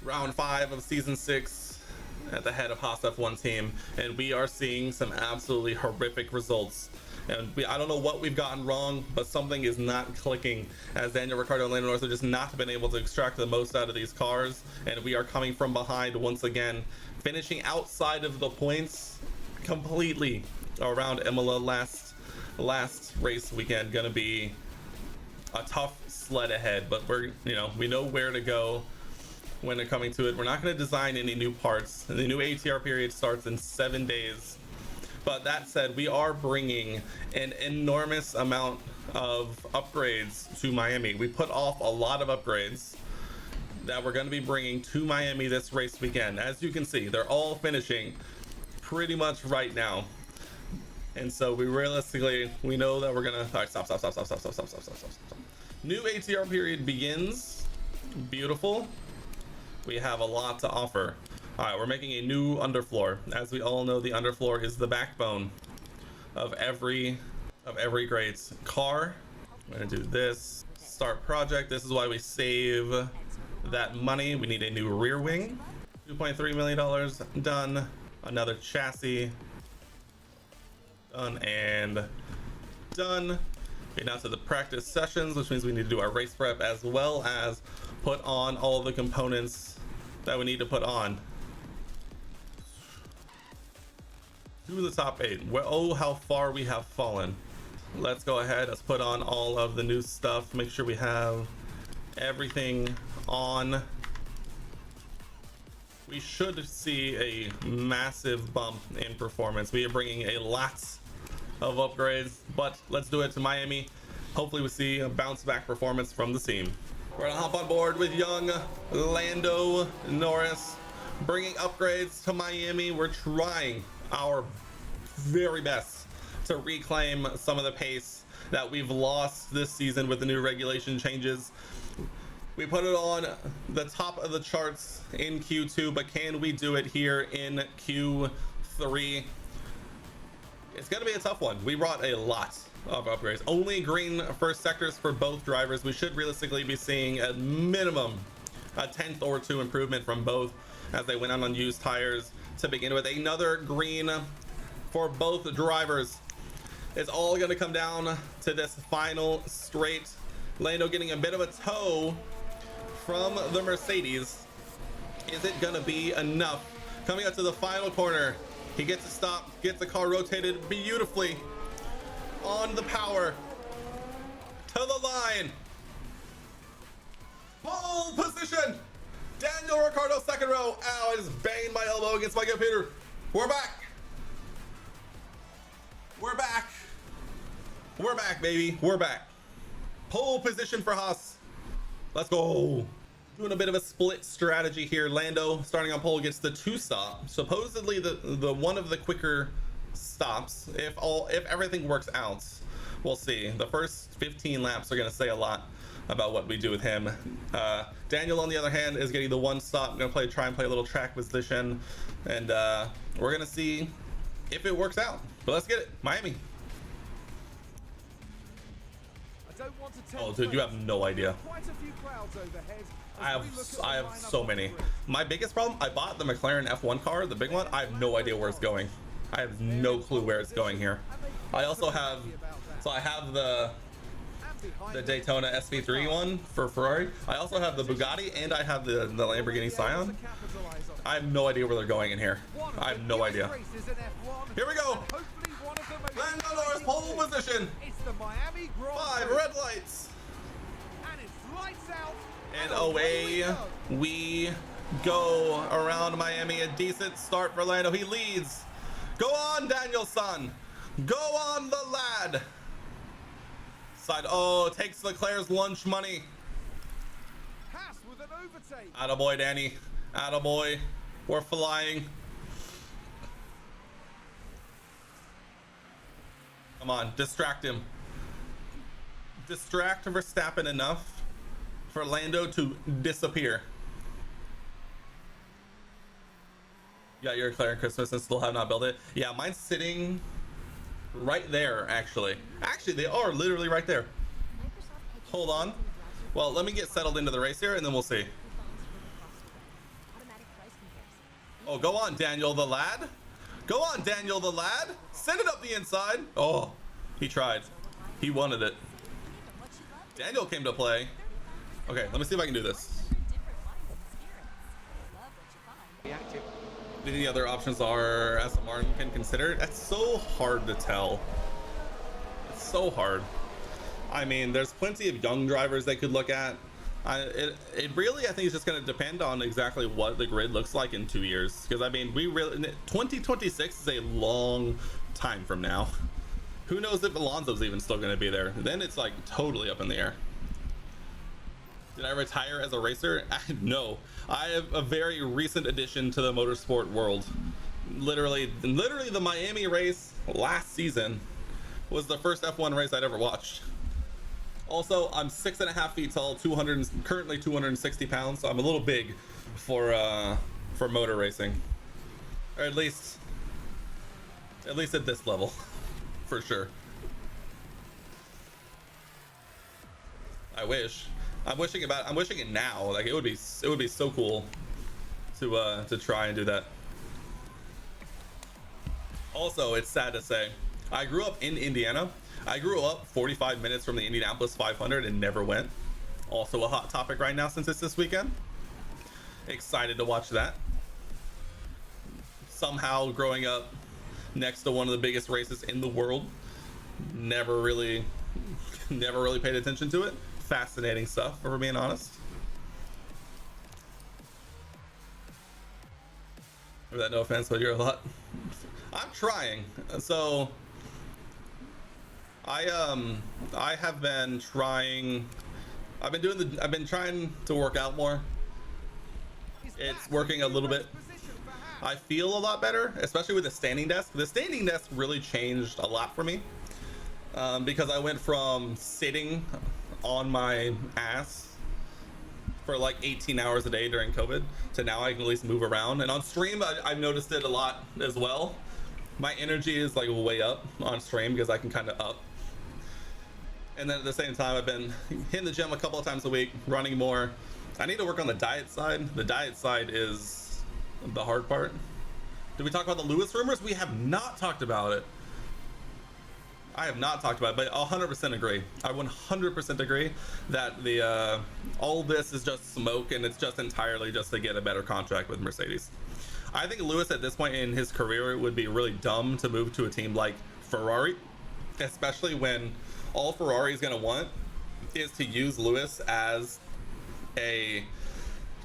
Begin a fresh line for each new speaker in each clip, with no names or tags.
Round 5 of Season 6 at the head of Haas F1 team, and we are seeing some absolutely horrific results. And I don't know what we've gotten wrong, but something is not clicking, as Daniel Ricciardo and Lando Norris have just not been able to extract the most out of these cars, and we are coming from behind once again, finishing outside of the points completely around Imola last race weekend. Gonna be a tough sled ahead, but we know where to go when they're coming to it. We're not going to design any new parts. The new ATR period starts in 7 days. But that said, we are bringing an enormous amount of upgrades to Miami. We put off a lot of upgrades that we're going to be bringing to Miami this race weekend. As you can see, they're all finishing pretty much right now. And so we know that we're going to... All right, stop. New ATR period begins. Beautiful. We have a lot to offer. All right, we're making a new underfloor. As we all know, the underfloor is the backbone of every great car. I'm gonna do this. Start project. This is why we save that money. We need a new rear wing. $2.3 million done. Another chassis done and done. Okay, now to the practice sessions, which means we need to do our race prep as well as put on all the components that we need to put on. To the top 8. Well, oh, how far we have fallen. Let's go ahead. Let's put on all of the new stuff. Make sure we have everything on. We should see a massive bump in performance. We are bringing a lot of upgrades, but let's do it to Miami. Hopefully we see a bounce back performance from the team. We're gonna hop on board with young Lando Norris, bringing upgrades to Miami. We're trying our very best to reclaim some of the pace that we've lost this season with the new regulation changes. We put it on the top of the charts in Q2, but can we do it here in Q3? It's gonna be a tough one. We brought a lot of upgrades. Only green first sectors for both drivers. We should realistically be seeing at minimum a 10th or 2 improvement from both as they went on unused tires to begin with. Another green for both drivers. It's all going to come down to this final straight. Lando getting a bit of a tow from the Mercedes. Is it going to be enough? Coming up to the final corner, he gets to stop, gets the car rotated beautifully on the power to the line. Pole position. Daniel Ricciardo, second row. Ow, I just banged my elbow against my computer. We're back. We're back. We're back, baby. We're back. Pole position for Haas. Let's go. Doing a bit of a split strategy here. Lando starting on pole gets the 2 stop. Supposedly the one of the quicker stops if everything works out. We'll see. The first 15 laps are going to say a lot about what we do with him. Daniel, on the other hand, is getting the 1 stop. I'm going to try and play a little track position, and we're going to see if it works out. But let's get it. Miami. Oh, dude, you have no idea. I have so many. My biggest problem, I bought the McLaren F1 car, the big one. I have no idea where it's going. I have no clue where it's going here. I also have, so I have the Daytona SV3 one for Ferrari. I also have the Bugatti, and I have the Lamborghini Scion. I have no idea where they're going in here. I have no idea. Here we go. Lando Norris, pole position. 5 red lights. And away we go around Miami. A decent start for Lando. He leads. Go on, Danielson. Go on, the lad. Side. Oh, takes Leclerc's lunch money. Haas with an overtake. Attaboy, Danny. Attaboy. We're flying. Come on, distract him. Distract Verstappen enough for Lando to disappear. You got your McLaren Christmas and still have not built it? Yeah, mine's sitting right there, actually. Actually, they are literally right there. Hold on. Well, let me get settled into the race here, and then we'll see. Oh, go on, Daniel the lad. Go on, Daniel the lad. Send it up the inside. Oh, he tried. He wanted it. Daniel came to play. Okay, let me see if I can do this. Any other options are Aston Martin can consider? That's so hard to tell. It's so hard. I mean, there's plenty of young drivers they could look at. It really, I think, is just going to depend on exactly what the grid looks like in 2 years. Because I mean, 2026 is a long time from now. Who knows if Alonso's even still going to be there? Then it's like totally up in the air. Did I retire as a racer? No. I have a very recent addition to the motorsport world. Literally the Miami race last season was the first F1 race I'd ever watched. Also, I'm 6.5 feet tall, currently 260 pounds, so I'm a little big for motor racing, or at least at this level, for sure. I wish. I'm wishing it now. Like it would be so cool to try and do that. Also, it's sad to say, I grew up in Indiana. I grew up 45 minutes from the Indianapolis 500 and never went. Also a hot topic right now since it's this weekend. Excited to watch that. Somehow growing up next to one of the biggest races in the world, never really paid attention to it. Fascinating stuff, if we're being honest. No offense, but you're a lot. I'm trying. So I have been trying. I've been trying to work out more. It's working a little bit. I feel a lot better, especially with the standing desk. The standing desk really changed a lot for me, because I went from sitting on my ass for like 18 hours a day during COVID to now I can at least move around. And on stream, I've noticed it a lot as well. My energy is like way up on stream because I can kind of up. And then at the same time, I've been hitting the gym a couple of times a week, running more. I need to work on the diet side. The diet side is the hard part. Did we talk about the Lewis rumors? We have not talked about it. I have not talked about it, but I'll 100% agree. I 100% agree that the all this is just smoke, and it's just entirely just to get a better contract with Mercedes. I think Lewis at this point in his career would be really dumb to move to a team like Ferrari, especially when all Ferrari is going to want is to use Lewis as a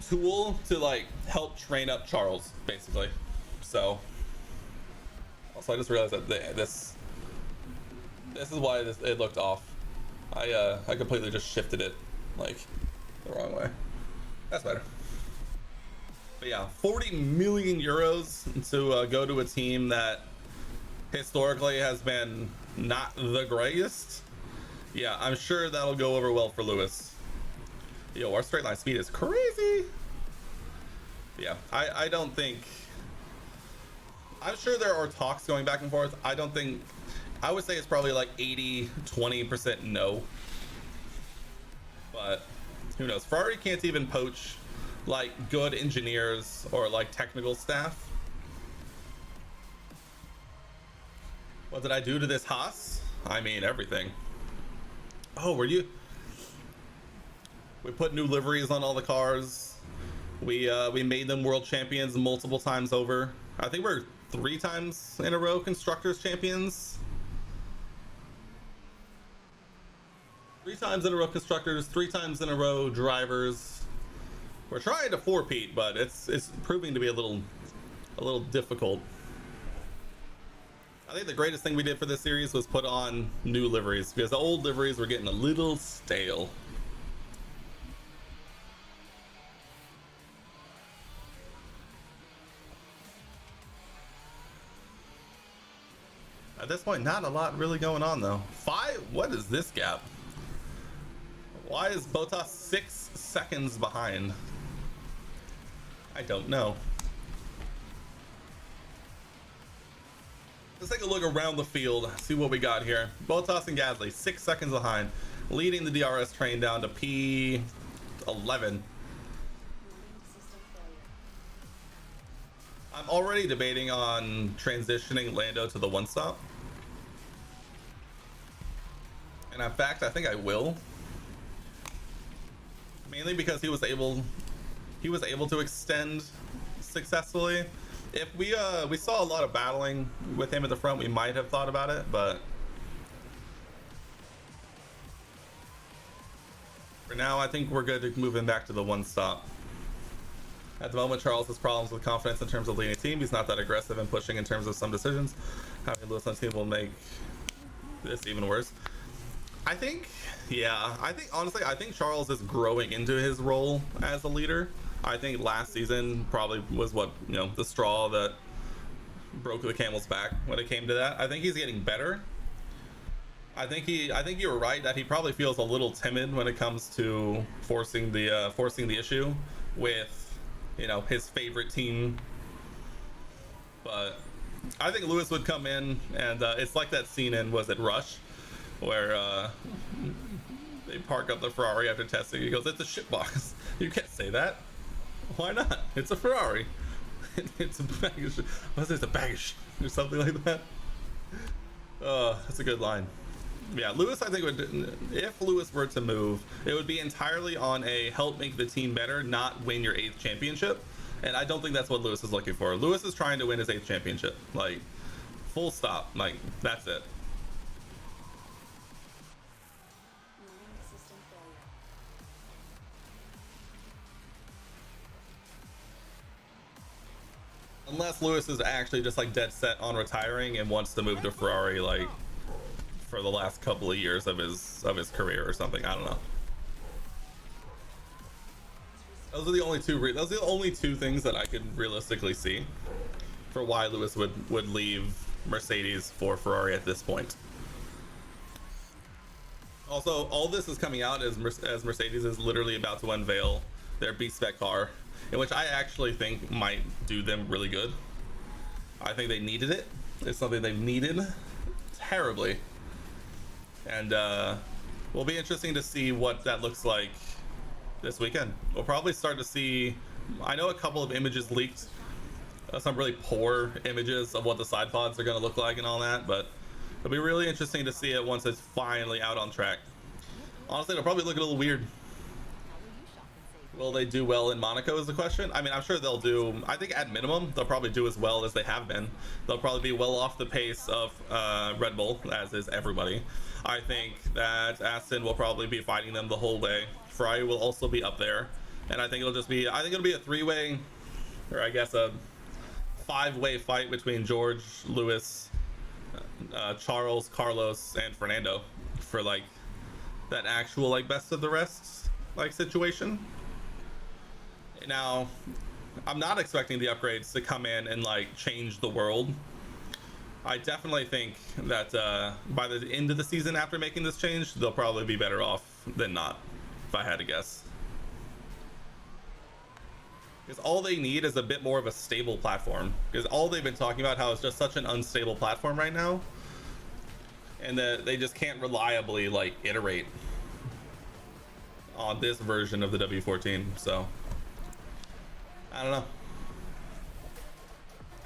tool to like help train up Charles, basically. So also I just realized that this is why it looked off. I completely just shifted it like the wrong way. That's better. But yeah, 40 million euros to go to a team that historically has been not the greatest. Yeah, I'm sure that'll go over well for Lewis. Yo, our straight line speed is crazy. Yeah, I don't think. I'm sure there are talks going back and forth. I would say it's probably like 80-20% no. But who knows? Ferrari can't even poach like good engineers or like technical staff. What did I do to this Haas? I mean, everything. Oh, we put new liveries on all the cars. We made them world champions multiple times over. I think we're 3 times in a row constructors champions. 3 times in a row constructors, 3 times in a row drivers. We're trying to 4-peat, but it's proving to be a little difficult. I think the greatest thing we did for this series was put on new liveries, because the old liveries were getting a little stale. At this point, not a lot really going on though. 5? What is this gap? Why is Bottas 6 seconds behind? I don't know. Let's take a look around the field, see what we got here. Bottas and Gasly 6 seconds behind, leading the DRS train down to P11. I'm already debating on transitioning Lando to the one stop. And in fact, I think I will. Mainly because he was able to extend successfully. If we saw a lot of battling with him at the front, we might have thought about it, but for now, I think we're good to move him back to the one stop. At the moment, Charles has problems with confidence in terms of leading a team. He's not that aggressive and pushing in terms of some decisions. Having Lewis on the team will make this even worse. I think, yeah, honestly, I think Charles is growing into his role as a leader. I think last season probably was what, the straw that broke the camel's back when it came to that. I think he's getting better. I think you were right that he probably feels a little timid when it comes to forcing the issue with, his favorite team. But I think Lewis would come in, and it's like that scene in, was it Rush, where they park up the Ferrari after testing. He goes, "It's a shitbox." You can't say that. Why not? It's a Ferrari. It's a bag of shit. Unless it's a bag of shit or something like that. That's a good line. Yeah, Lewis, I think if Lewis were to move, it would be entirely on a help make the team better, not win your 8th championship. And I don't think that's what Lewis is looking for. Lewis is trying to win his 8th championship. Like, full stop. Like, that's it. Unless Lewis is actually just like dead set on retiring and wants to move to Ferrari, like, for the last couple of years of his career or something. I don't know. Those are the only two things that I could realistically see for why Lewis would leave Mercedes for Ferrari at this point. Also, all this is coming out as Mercedes is literally about to unveil their B-spec car, in which I actually think might do them really good. I think they needed it. It's something they've needed terribly. And will be interesting to see what that looks like this weekend. We'll probably start to see, I know a couple of images leaked, some really poor images of what the side pods are going to look like and all that, but it'll be really interesting to see it once it's finally out on track. Honestly, it'll probably look a little weird. Will they do well in Monaco is the question. I mean, I'm sure they'll do, I think at minimum, they'll probably do as well as they have been. They'll probably be well off the pace of Red Bull, as is everybody. I think that Aston will probably be fighting them the whole way. Ferrari will also be up there. And I think it'll be a 3-way, or I guess a 5-way fight between George, Lewis, Charles, Carlos, and Fernando for like that actual like best of the rest like situation. Now, I'm not expecting the upgrades to come in and like change the world. I definitely think that by the end of the season after making this change, they'll probably be better off than not, if I had to guess. Because all they need is a bit more of a stable platform. Because all they've been talking about how it's just such an unstable platform right now, and that they just can't reliably like iterate on this version of the W14. So I don't know.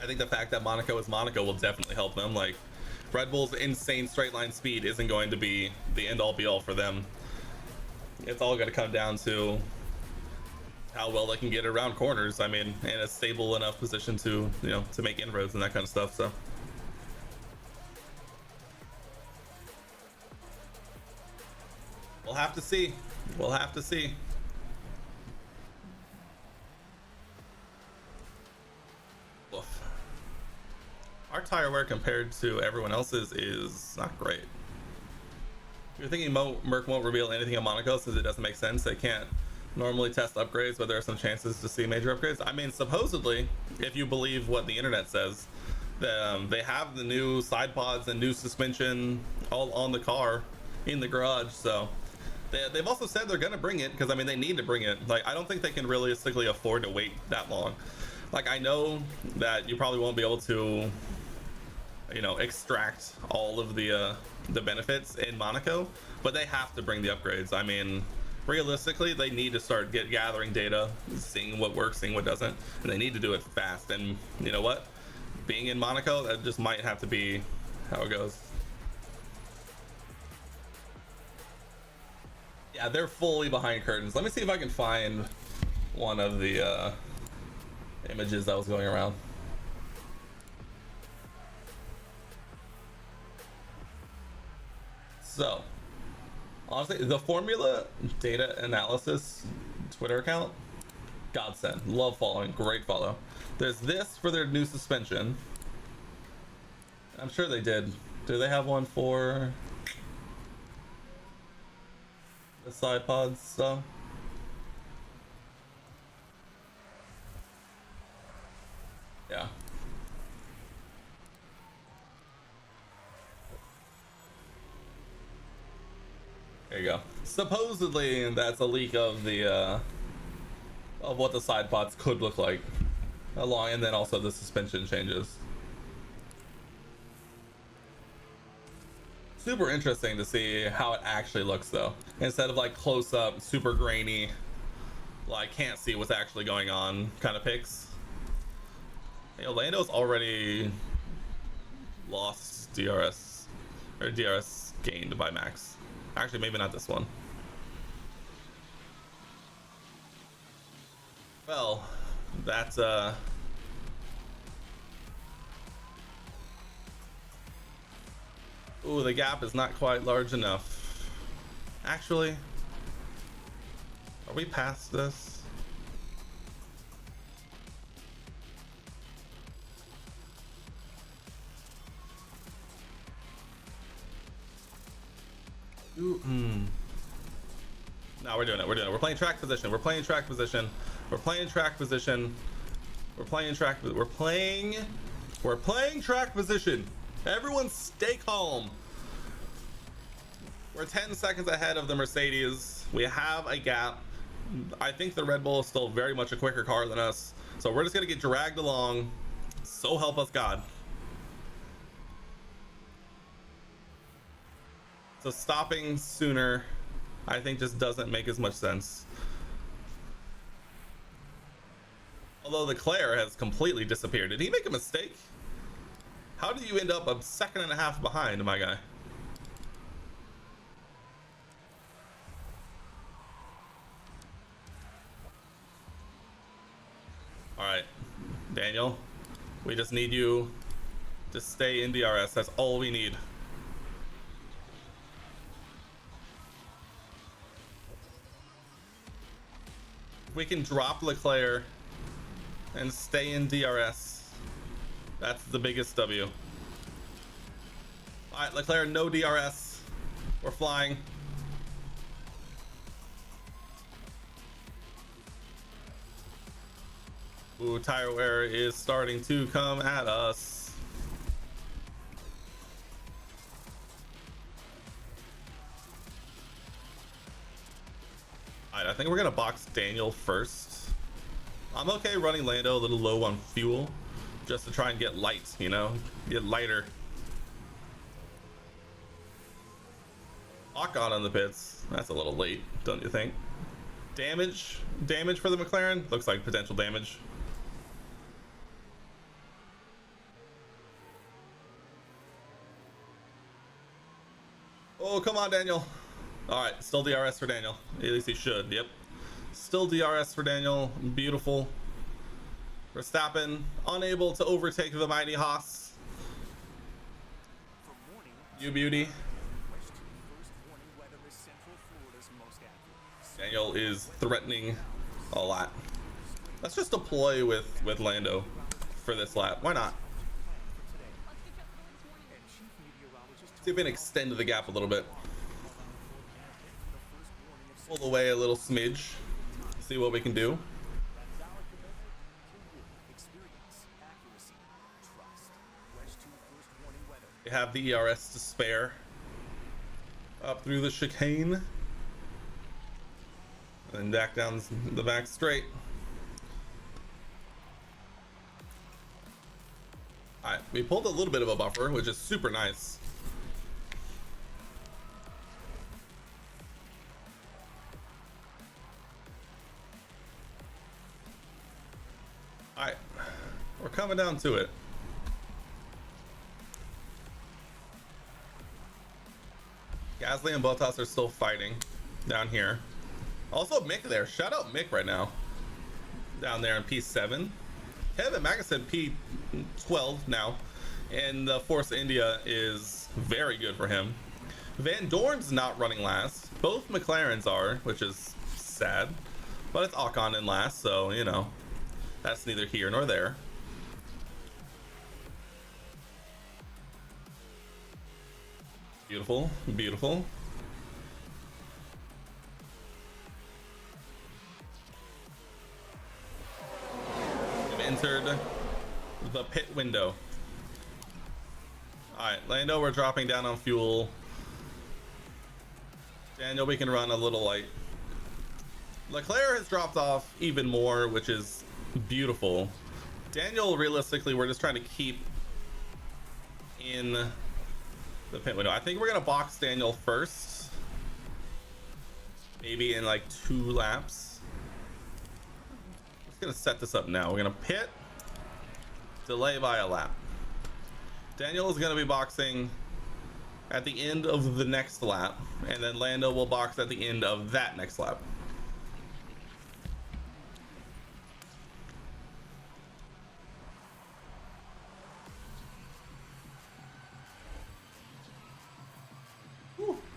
I think the fact that Monaco is Monaco will definitely help them. Like, Red Bull's insane straight line speed isn't going to be the end all be all for them. It's all going to come down to how well they can get around corners. I mean, in a stable enough position to, to make inroads and that kind of stuff. So we'll have to see. We'll have to see. Oof. Our tire wear compared to everyone else's is not great. You're thinking Merc won't reveal anything in Monaco since it doesn't make sense. They can't normally test upgrades, but there are some chances to see major upgrades. I mean, supposedly, if you believe what the internet says, they have the new side pods and new suspension all on the car in the garage. So they've also said they're going to bring it because, I mean, they need to bring it. Like, I don't think they can realistically afford to wait that long. Like, I know that you probably won't be able to, extract all of the benefits in Monaco, but they have to bring the upgrades. I mean, realistically, they need to start gathering data, seeing what works, seeing what doesn't, and they need to do it fast. And you know what? Being in Monaco, that just might have to be how it goes. Yeah, they're fully behind curtains. Let me see if I can find one of the images that was going around. So, honestly, the Formula Data Analysis Twitter account, godsend. Love following, great follow. There's this for their new suspension. I'm sure they did. Do they have one for the side pods stuff? Yeah. There you go. Supposedly, that's a leak of the of what the side pods could look like, along, and then also the suspension changes. Super interesting to see how it actually looks, though, instead of like close up, super grainy, like can't see what's actually going on kind of pics. You know, Lando's already lost DRS, or DRS gained by Max. Actually, maybe not this one. Well, that's ooh, the gap is not quite large enough. Actually, are we past this? Ooh, No, we're doing it. We're doing it. We're playing track position. We're playing track position. We're playing track position. We're playing track. We're playing track position. Everyone stay calm. We're 10 seconds ahead of the Mercedes. We have a gap. I think the Red Bull is still very much a quicker car than us. So we're just going to get dragged along. So help us God. So stopping sooner, I think, just doesn't make as much sense. Although Leclerc has completely disappeared. Did he make a mistake? How did you end up a second and a half behind, my guy? All right, Daniel, we just need you to stay in DRS. That's all we need. If we can drop Leclerc and stay in DRS, that's the biggest W. All right, Leclerc, no DRS. We're flying. Ooh, tire wear is starting to come at us. All right, I think we're gonna box Daniel first. I'm okay running Lando a little low on fuel, just to try and get light, you know, get lighter. Lock on the pits. That's a little late, don't you think? Damage for the McLaren. Looks like potential damage. Oh, come on, Daniel. All right, still DRS for Daniel. At least he should. Yep. Still DRS for Daniel. Beautiful. Verstappen unable to overtake the mighty Haas. You beauty. Daniel is threatening a lot. Let's just deploy with Lando for this lap. Why not? See if we can extend the gap a little bit. Pull away a little smidge. See what we can do. We have the ERS to spare. Up through the chicane. And then back down the back straight. Alright, we pulled a little bit of a buffer, which is super nice. right, we're coming down to it. Gasly and Bottas are still fighting down here. Also Mick there. Shout out Mick right now. Down there in P7. Kevin Magnussen P12 now. And the Force India is very good for him. Van Dorn's not running last. Both McLarens are, which is sad. But it's Ocon in last, so, you know, that's neither here nor there. Beautiful, beautiful. We've entered the pit window. Alright, Lando, we're dropping down on fuel. Daniel, we can run a little light. Leclerc has dropped off even more, which is beautiful. Daniel, realistically, we're just trying to keep in the pit window. I think we're gonna box Daniel first, maybe in like 2 laps. Just gonna set this up now. We're gonna pit, delay by a lap. Daniel is gonna be boxing at the end of the next lap, and then Lando will box at the end of that next lap.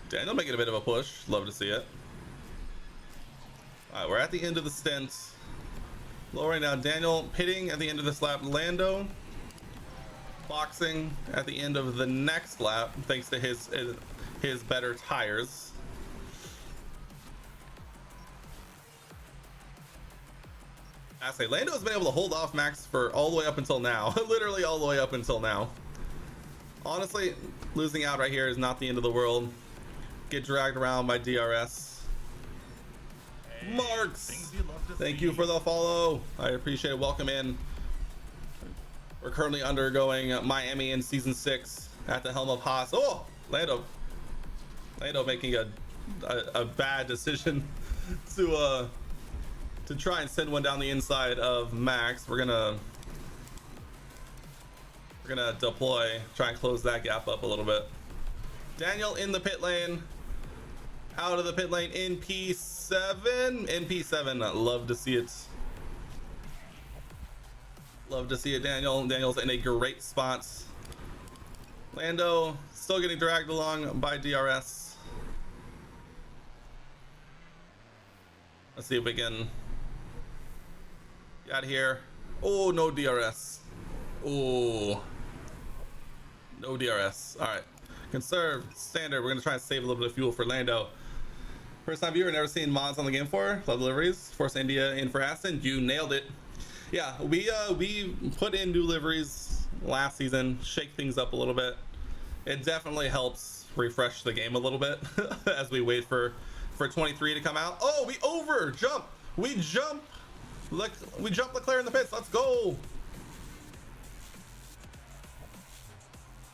Daniel making a bit of a push. Love to see it. Alright, we're at the end of the stint. Lowering down. Daniel pitting at the end of this lap. Lando boxing at the end of the next lap, thanks to his better tires. I say Lando has been able to hold off Max for all the way up until now. Literally all the way up until now. Honestly, losing out right here is not the end of the world. Get dragged around by DRS. Hey, Marks, thank you for the follow. I appreciate it. Welcome in. We're currently undergoing Miami in season 6 at the helm of Haas. Oh, Lando making a bad decision to try and send one down the inside of Max. We're gonna deploy, try and close that gap up a little bit. Daniel in the pit lane. Out of the pit lane in P7. In P7, love to see it. Love to see it, Daniel. Daniel's in a great spot. Lando still getting dragged along by DRS. Let's see if we can get out of here. Oh, no DRS. Oh, no DRS. All right. Conserve, standard. We're going to try and save a little bit of fuel for Lando. First time viewer, never seen mods on the game for. Love liveries. Force India in for Aston. You nailed it. Yeah, we put in new liveries last season, shake things up a little bit. It definitely helps refresh the game a little bit as we wait for 23 to come out. Oh, we over jump. We jump Leclerc in the pits. Let's go.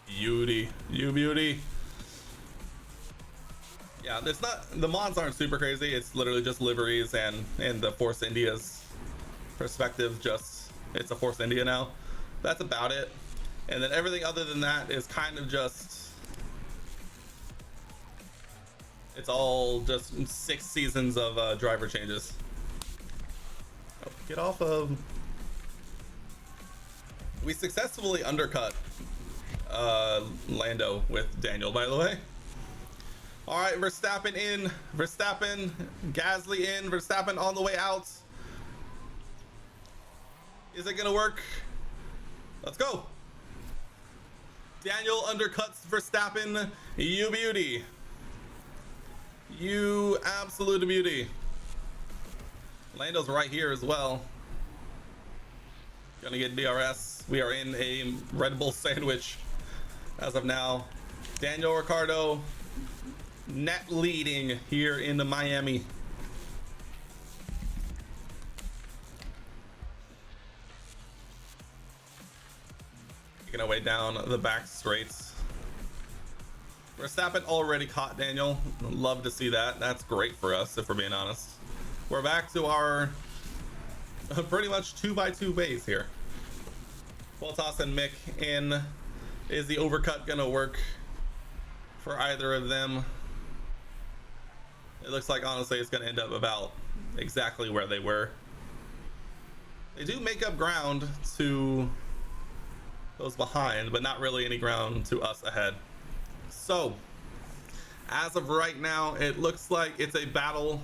Beauty, you beauty. Yeah, it's not, the mods aren't super crazy. It's literally just liveries and the Force India's perspective. Just, it's a Force India now. That's about it. And then everything other than that is kind of just, it's all just 6 seasons of driver changes. Oh, get off of. We successfully undercut Lando with Daniel, by the way. All right, Verstappen in, Verstappen, Gasly in, Verstappen on the way out. Is it gonna work? Let's go. Daniel undercuts Verstappen. You beauty. You absolute beauty. Lando's right here as well. Gonna get DRS. We are in a Red Bull sandwich as of now. Daniel Ricciardo net leading here in the Miami. Making our way down the back straights. Verstappen already caught Daniel. Love to see that. That's great for us, if we're being honest. We're back to our pretty much 2x2 ways here. We'll toss in Mick in. Is the overcut gonna work for either of them? It looks like honestly it's gonna end up about exactly where they were. They do make up ground to those behind, but not really any ground to us ahead. So as of right now, it looks like it's a battle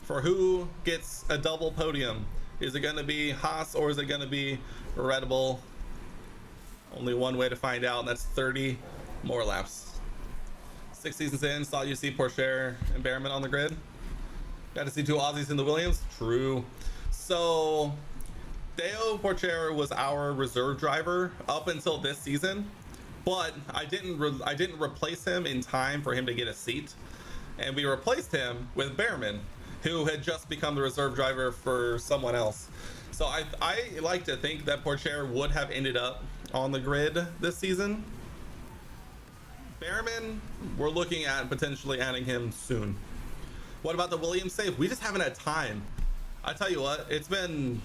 for who gets a double podium. Is it going to be Haas or is it going to be Red Bull? Only one way to find out, and that's 30 more laps. 6 seasons in, saw you see Porsche and Behrman on the grid. Got to see 2 Aussies in the Williams. True. So Deo Porcher was our reserve driver up until this season, but I didn't replace him in time for him to get a seat, and we replaced him with Behrman, who had just become the reserve driver for someone else. So I like to think that Porcher would have ended up on the grid this season. Behrman, we're looking at potentially adding him soon. What about the Williams save? We just haven't had time. I tell you what, it's been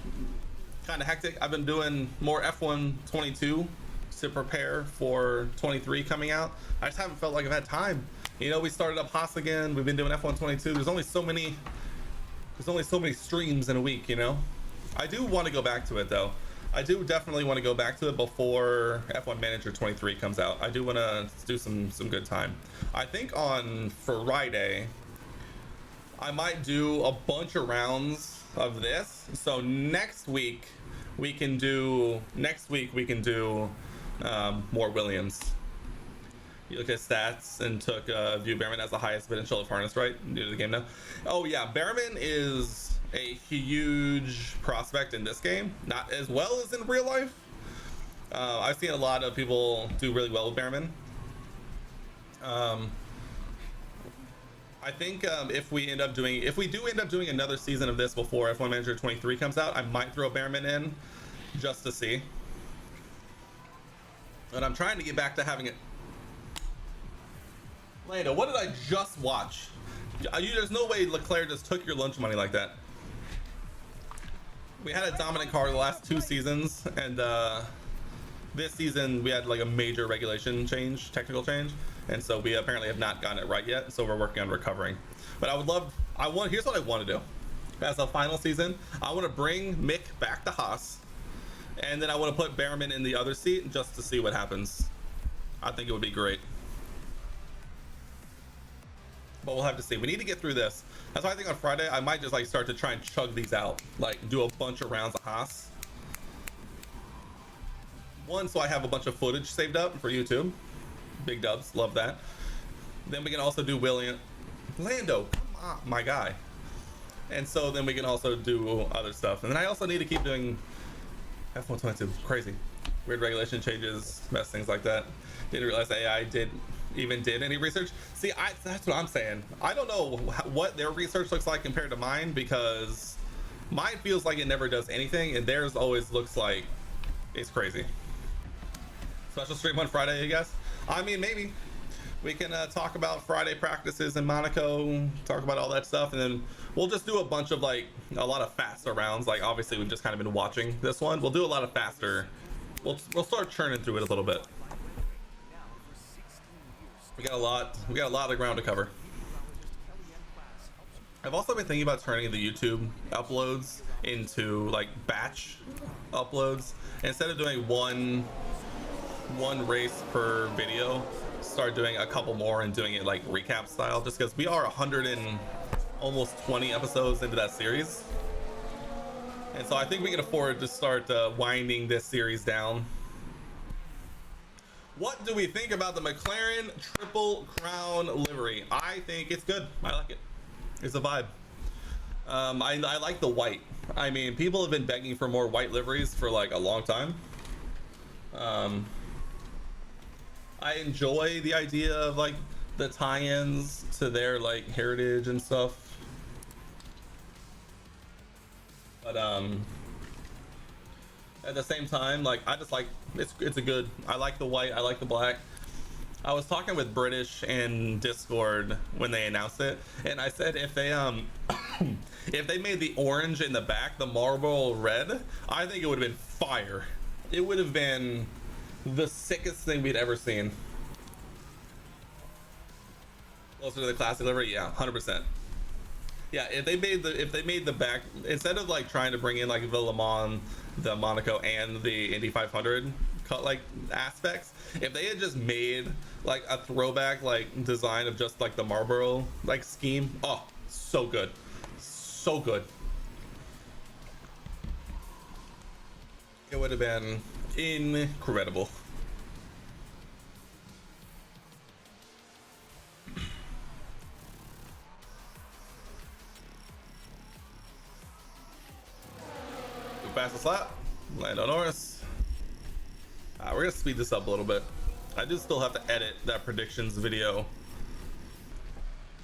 kind of hectic. I've been doing more F1 22 to prepare for 23 coming out. I just haven't felt like I've had time. You know, we started up Haas again. We've been doing F1 22. There's only so many streams in a week, you know. I do want to go back to it though. I do definitely want to go back to it before F1 Manager 23 comes out. I do want to do some good time. I think on Friday I might do a bunch of rounds of this. So next week we can do more Williams. You look at stats and took View Behrman as the highest potential of harness, right? New to the game now. Oh yeah, Behrman is a huge prospect in this game, not as well as in real life. I've seen a lot of people do really well with Behrman. I think if we do end up doing another season of this before F1 Manager 23 comes out, I might throw Behrman in just to see. And I'm trying to get back to having it. Lando, what did I just watch? There's no way Leclerc just took your lunch money like that. We had a dominant car the last 2 seasons, and this season we had like a major regulation change, technical change, and so we apparently have not gotten it right yet, so we're working on recovering. But here's what I want to do. As a final season, I want to bring Mick back to Haas, and then I want to put Behrman in the other seat just to see what happens. I think it would be great. But we'll have to see. We need to get through this. That's why I think on Friday I might just like start to try and chug these out, like do a bunch of rounds of Haas. One, so I have a bunch of footage saved up for YouTube. Big dubs, love that. Then we can also do Lando, come on, my guy. And so then we can also do other stuff. And then I also need to keep doing F1 22. Crazy, weird regulation changes, mess, things like that. Didn't realize AI did any research. See, that's what I'm saying. I don't know what their research looks like compared to mine, because mine feels like it never does anything, and theirs always looks like it's crazy. Special stream on Friday, I guess. I mean, maybe we can talk about Friday practices in Monaco, talk about all that stuff, and then we'll just do a bunch of like a lot of faster rounds. Like obviously we've just kind of been watching this one. We'll do a lot of faster. We'll start churning through it a little bit. We got a lot of ground to cover. I've also been thinking about turning the YouTube uploads into like batch uploads. Instead of doing one race per video, start doing a couple more and doing it like recap style, just because we are 100 and almost 20 episodes into that series. And so I think we can afford to start winding this series down. What do we think about the McLaren Triple Crown livery? I think it's good. I like it. It's a vibe. I like the white. I mean, people have been begging for more white liveries for like a long time. I enjoy the idea of like the tie-ins to their like heritage and stuff. But at the same time, like I just like it's a good. I like the white. I like the black. I was talking with British in Discord when they announced it, and I said if they if they made the orange in the back the Marlboro red, I think it would have been fire. It would have been the sickest thing we'd ever seen. Closer to the classic livery, yeah, 100%. Yeah, if they made the back, instead of like trying to bring in like the Le Mans, the Monaco, and the Indy 500 cut like aspects, if they had just made like a throwback like design of just like the Marlboro like scheme, oh, so good, so good. It would have been incredible. Fastest lap, Lando Norris. We're gonna speed this up a little bit. I do still have to edit that predictions video.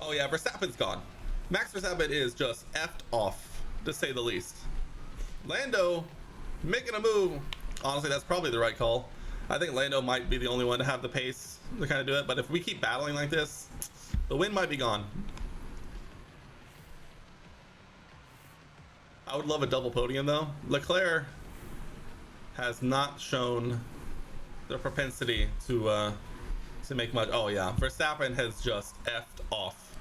Oh yeah, Verstappen's gone. Max Verstappen is just effed off, to say the least. Lando making a move. Honestly, that's probably the right call. I think Lando might be the only one to have the pace to kind of do it, but if we keep battling like this, the win might be gone. I would love a double podium though. Leclerc has not shown the propensity to make much. Oh yeah, Verstappen has just effed off.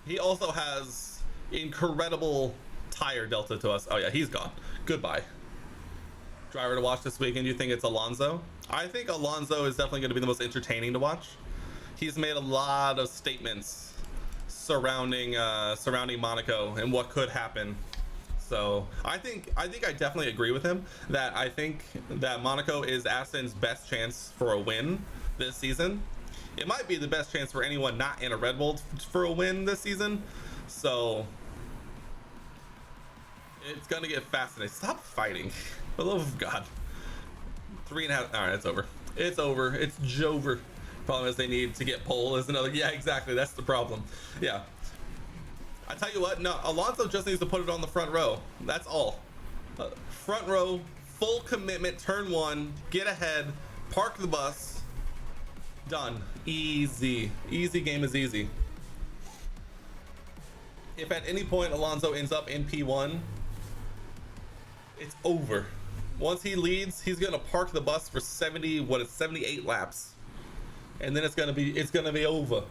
He also has incredible tire delta to us. Oh yeah, he's gone. Goodbye. Driver to watch this weekend. You think it's Alonso? I think Alonso is definitely going to be the most entertaining to watch. He's made a lot of statements surrounding Monaco and what could happen. So I think I definitely agree with him that I think that Monaco is Aston's best chance for a win this season. It might be the best chance for anyone not in a Red Bull for a win this season. So it's gonna get fascinating. Stop fighting, for the love of God. 3.5. All right, it's over. It's over. It's Jover. Problem is they need to get pole is another. Yeah, exactly. That's the problem. Yeah. I tell you what, no, Alonso just needs to put it on the front row. That's all. Front row, full commitment, turn one, get ahead, park the bus. Done. Easy. Easy game is easy. If at any point Alonso ends up in P1, it's over. Once he leads, he's gonna park the bus for 78 laps. And then it's gonna be over.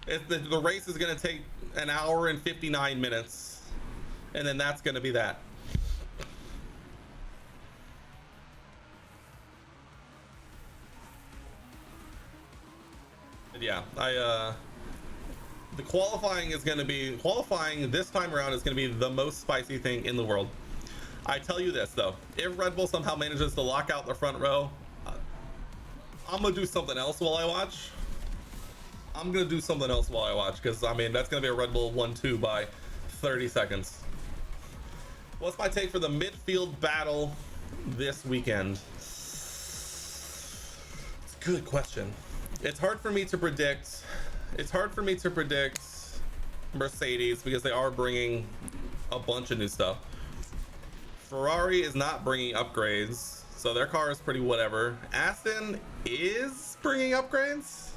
The race is going to take an hour and 59 minutes, and then that's going to be that. But yeah, the qualifying this time around is going to be the most spicy thing in the world. I tell you this though, if Red Bull somehow manages to lock out the front row, I'm going to do something else while I watch. Because I mean that's gonna be a Red Bull 1-2 by 30 seconds. What's my take for the midfield battle this weekend? It's a good question. It's hard for me to predict Mercedes because they are bringing a bunch of new stuff. Ferrari is not bringing upgrades, so their car is pretty whatever. Aston is bringing upgrades.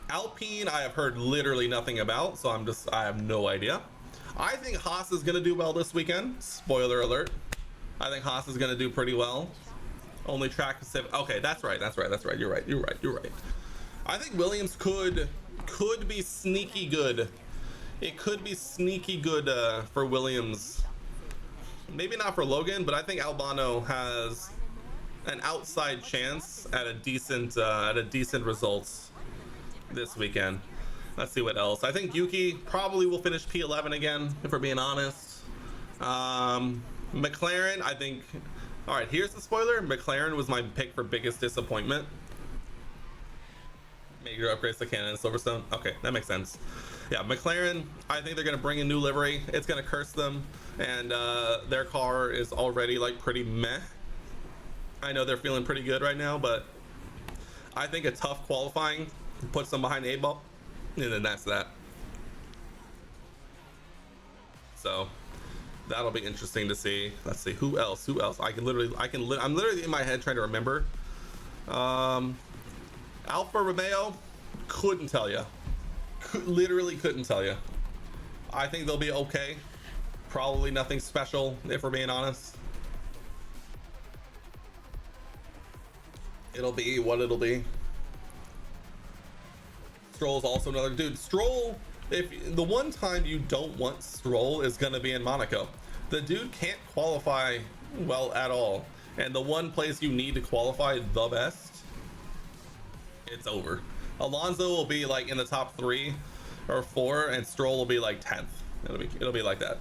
Alpine, I have heard literally nothing about, so I have no idea. I think Haas is going to do well this weekend. Spoiler alert. I think Haas is going to do pretty well. Only track is 7. Okay, that's right. You're right. I think Williams could be sneaky good. It could be sneaky good for Williams. Maybe not for Logan, but I think Albano has an outside chance at a decent results this weekend. Let's see what else. I think Yuki probably will finish P11 again, if we're being honest. McLaren, I think. All right, here's the spoiler. McLaren was my pick for biggest disappointment. Major upgrades to Cannon and Silverstone. Okay, that makes sense. Yeah, McLaren, I think they're going to bring a new livery. It's going to curse them, and their car is already like pretty meh. I know they're feeling pretty good right now, but I think a tough qualifying puts them behind the 8-ball, and then that's that. So That'll be interesting to see. Let's see who else. Who else? I'm literally in my head trying to remember. Alfa Romeo, couldn't tell you. Literally couldn't tell you. I think they'll be okay. Probably nothing special, if we're being honest. It'll be what it'll be. Stroll's also another dude. Stroll, if the one time you don't want Stroll is gonna be in Monaco. The dude can't qualify well at all. And the one place you need to qualify the best, it's over. Alonso will be like in the top 3 or 4, and Stroll will be like 10th. It'll be like that.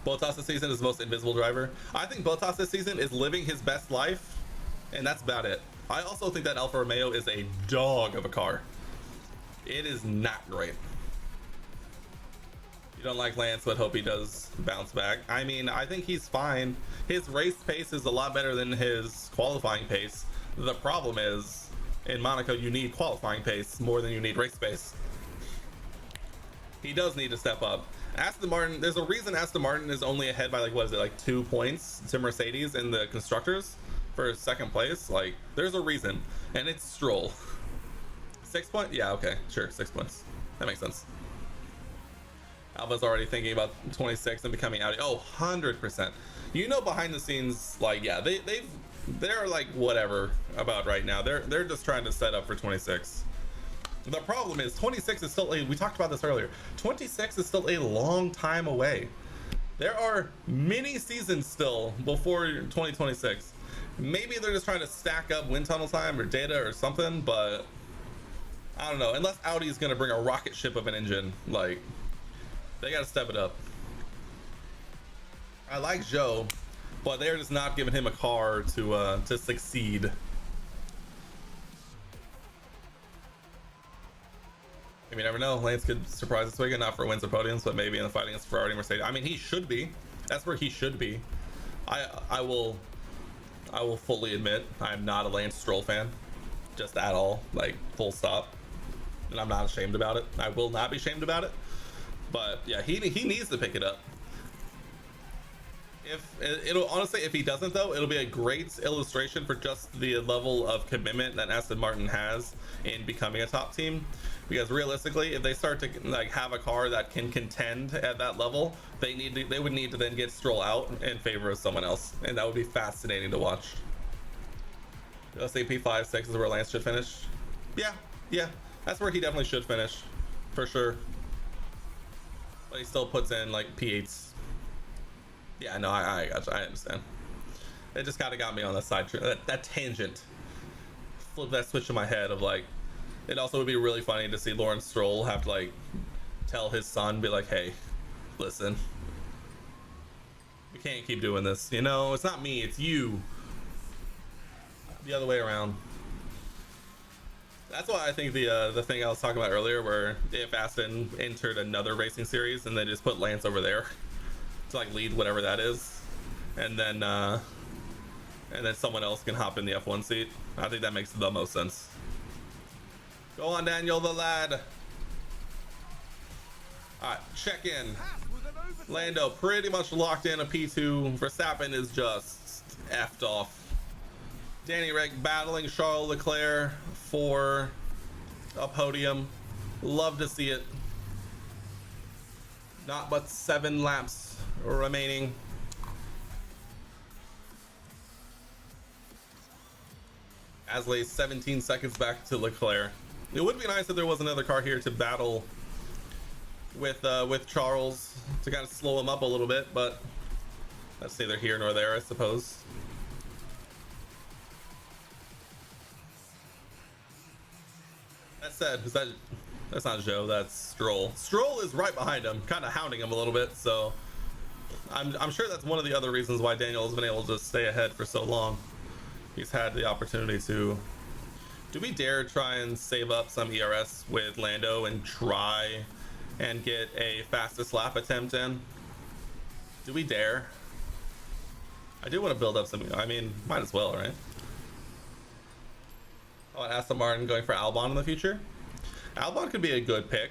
Bottas this season is the most invisible driver. I think Bottas this season is living his best life, and that's about it. I also think that Alfa Romeo is a dog of a car. It is not great. You don't like Lance, but hope he does bounce back. I mean, I think he's fine. His race pace is a lot better than his qualifying pace. The problem is, in Monaco, you need qualifying pace more than you need race pace. He does need to step up. Aston Martin, there's a reason Aston Martin is only ahead by like, what is it, like 2 points to Mercedes in the constructors for second place. Like, there's a reason, and it's Stroll. 6 points? Yeah, okay, sure, 6 points. That makes sense. Alva's already thinking about 26 and becoming Audi. Oh, 100%. You know, behind the scenes, like, yeah, they're like whatever about right now. They're just trying to set up for 26. The problem is 26 is still we talked about this earlier. 26 is still a long time away. There are many seasons still before 2026. Maybe they're just trying to stack up wind tunnel time or data or something, but I don't know. Unless Audi's gonna bring a rocket ship of an engine, like, they gotta step it up. I like Joe, but they're just not giving him a car to succeed. You never know. Lance could surprise this weekend, not for wins or podiums, but maybe in the fight against Ferrari and Mercedes. I mean, he should be. That's where he should be. I will fully admit I'm not a Lance Stroll fan, just at all, like full stop. And I'm not ashamed about it. I will not be ashamed about it. But yeah, he needs to pick it up. Honestly, if he doesn't though, it'll be a great illustration for just the level of commitment that Aston Martin has in becoming a top team. Because realistically, if they start to like have a car that can contend at that level, they would need to then get Stroll out in favor of someone else, and that would be fascinating to watch. Let's say P5-6 is where Lance should finish. Yeah, that's where he definitely should finish, for sure. But he still puts in like P8s. Yeah, no, I gotcha. I understand. It just kind of got me on that side, that tangent. Flip that switch in my head of like, it also would be really funny to see Lawrence Stroll have to like tell his son, be like, hey, listen, we can't keep doing this. You know, it's not me, it's you. The other way around. That's why I think the thing I was talking about earlier, where if Aston entered another racing series and they just put Lance over there to like lead whatever that is, and then someone else can hop in the F1 seat, I think that makes the most sense. Go on, Daniel the lad. Alright, check in. Lando pretty much locked in a P2. Verstappen is just effed off. Danny Rick battling Charles Leclerc for a podium. Love to see it. Not but 7 laps remaining. Gasly 17 seconds back to Leclerc. It would be nice if there was another car here to battle with Charles to kind of slow him up a little bit, but that's neither here nor there, I suppose. That said, that's not Joe, that's Stroll. Stroll is right behind him, kind of hounding him a little bit, so I'm sure that's one of the other reasons why Daniel has been able to stay ahead for so long. He's had the opportunity to. Do we dare try and save up some ERS with Lando and try and get a fastest lap attempt in? Do we dare? I do want to build up some. I mean, might as well, right? Oh, and Aston Martin going for Albon in the future. Albon could be a good pick.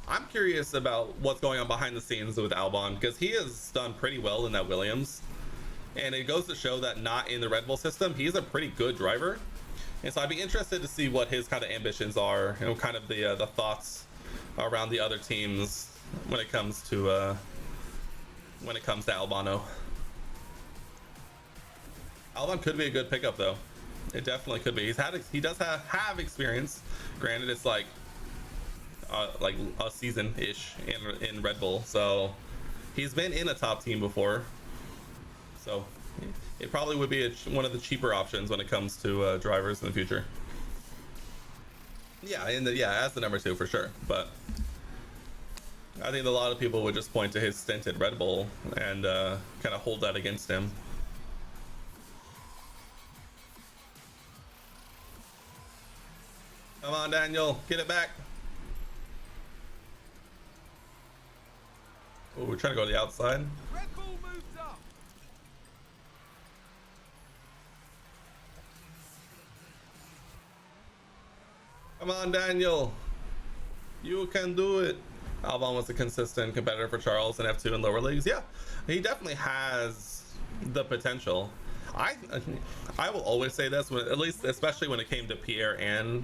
I'm curious about what's going on behind the scenes with Albon, because he has done pretty well in that Williams, and it goes to show that not in the Red Bull system, he's a pretty good driver. And so I'd be interested to see what his kind of ambitions are, and kind of the thoughts around the other teams when it comes to Albano. Albon could be a good pickup though. It definitely could be. He does have experience. Granted, it's like a season-ish in Red Bull, so he's been in a top team before. So it probably would be one of the cheaper options when it comes to drivers in the future. Yeah, as the number 2 for sure. But I think a lot of people would just point to his stint at Red Bull and kind of hold that against him. Come on, Daniel, get it back. Oh, we're trying to go to the outside.
Red Bull moved up.
Come on, Daniel. You can do it. Albon was a consistent competitor for Charles in F2 and lower leagues. Yeah, he definitely has the potential. I will always say this, at least especially when it came to Pierre and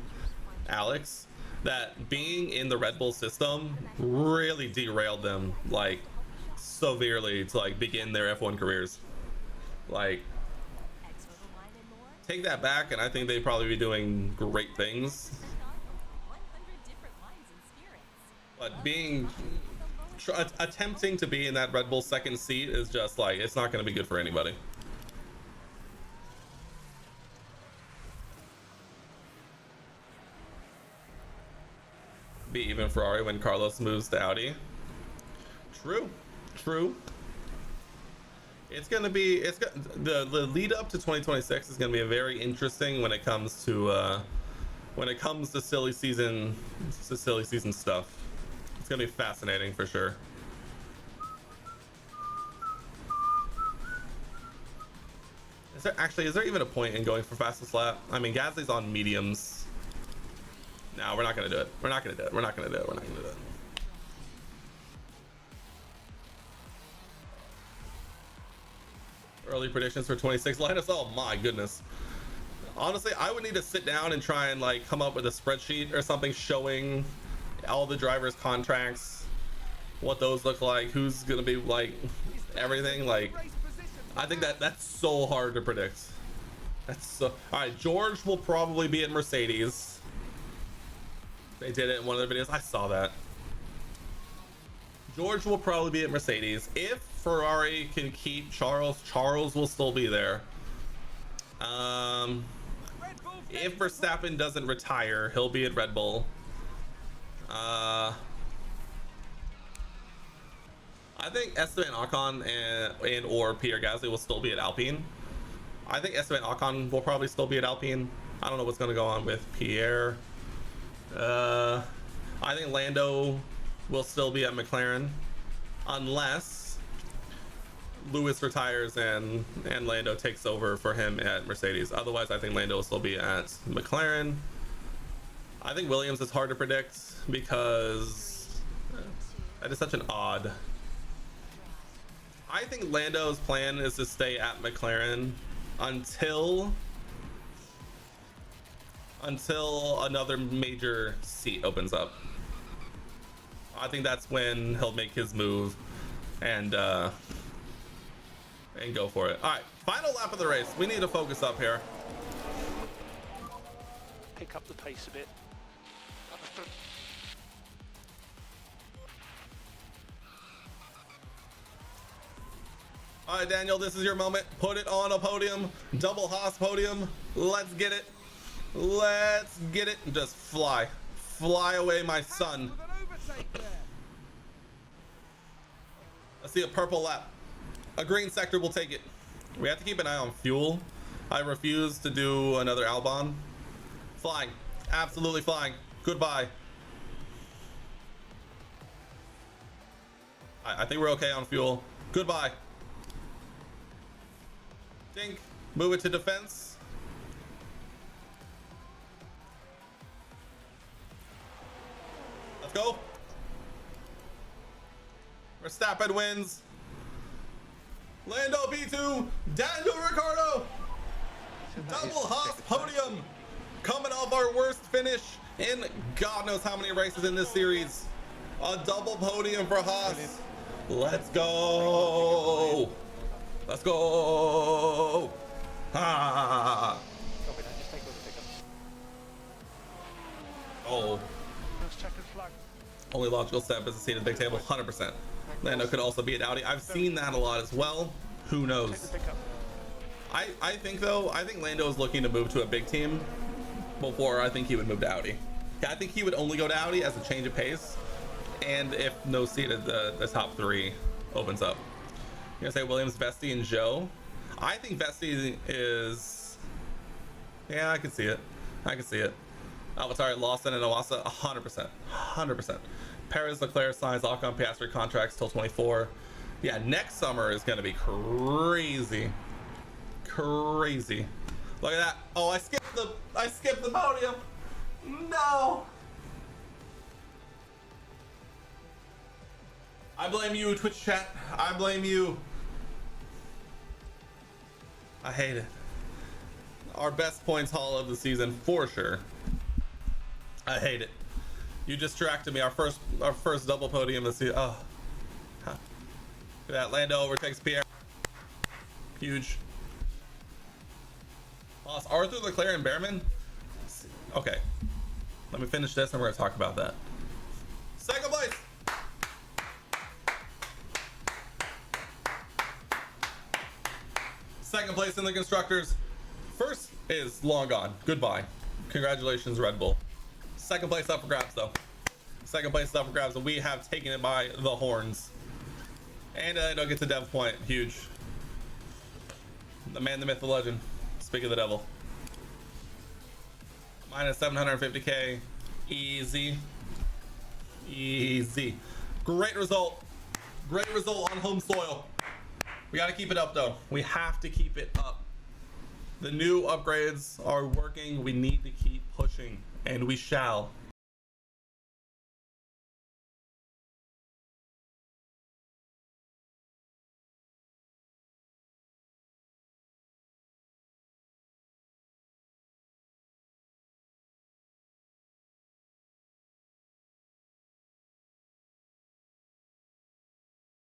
Alex, that being in the Red Bull system really derailed them like severely to like begin their F1 careers. Like, take that back and I think they'd probably be doing great things. But attempting to be in that Red Bull second seat is just like, it's not going to be good for anybody. Be even Ferrari when Carlos moves to Audi. True. It's gonna be the lead up to 2026 is gonna be a very interesting when it comes to silly season stuff. It's gonna be fascinating for sure. Is there even a point in going for fastest lap? I mean, Gasly's on mediums. No, we're not gonna do it. We're not gonna do it. Early predictions for 26. Linus, oh my goodness. Honestly, I would need to sit down and try and like come up with a spreadsheet or something showing all the drivers' contracts, what those look like, who's gonna be like everything. Like, I think that's so hard to predict. That's so. All right, George will probably be at Mercedes. They did it in one of their videos. I saw that. George will probably be at Mercedes. If Ferrari can keep Charles will still be there. If Verstappen doesn't retire, he'll be at Red Bull. I think Esteban Ocon and or Pierre Gasly will still be at Alpine. I think Esteban Ocon will probably still be at Alpine. I don't know what's going to go on with Pierre. I think Lando will still be at McLaren unless Lewis retires and Lando takes over for him at Mercedes. Otherwise, I think Lando will still be at McLaren. I think Williams is hard to predict because that is such an odd. I think Lando's plan is to stay at McLaren until another major seat opens up. I think that's when he'll make his move and go for it. All right, final lap of the race. We need to focus up here.
Pick up the pace a bit.
All right, Daniel, this is your moment. Put it on a podium. Double Haas podium. Let's get it. Let's get it. Just fly. Fly away, my son. Let's see a purple lap. A green sector will take it. We have to keep an eye on fuel. I refuse to do another Albon. Flying. Absolutely flying. Goodbye. I think we're okay on fuel. Goodbye. Dink. Move it to defense. Let's go. Verstappen wins. Lando P2, Daniel Ricciardo, double Haas podium, coming off our worst finish in God knows how many races in this series. A double podium for Haas. Let's go. Let's go. Ah. Oh. Only logical step is to see the big table, 100%. Lando could also be an Audi. I've seen that a lot as well. Who knows? I think though, I think Lando is looking to move to a big team before I think he would move to Audi. I think he would only go to Audi as a change of pace, and if no seat at the top 3 opens up. You're gonna say Williams, Vesti, and Joe. I think Vesti is, yeah, I can see it. I can see it. Alvatari, Lawson, and Iwasa, 100%. 100%. Perez, Leclerc, Sainz, Ocon, Piastri contracts till 24. Yeah, next summer is going to be crazy. Crazy. Look at that. Oh, I skipped the podium. No. I blame you, Twitch chat. I blame you. I hate it. Our best points haul of the season for sure. I hate it. You distracted me. Our first double podium this season. Oh. Huh. Look at that. Lando overtakes Pierre. Huge. Lost Arthur, Leclerc, and Behrman. Okay. Let me finish this and we're going to talk about that. Second place. Second place in the constructors. First is long gone. Goodbye. Congratulations, Red Bull. Second place up for grabs, though. Second place is up for grabs, and we have taken it by the horns. And don't get to Dev Point. Huge. The man, the myth, the legend. Speak of the devil. Minus 750k. Easy. Easy. Great result. Great result on home soil. We got to keep it up, though. We have to keep it up. The new upgrades are working. We need to keep pushing, and we shall.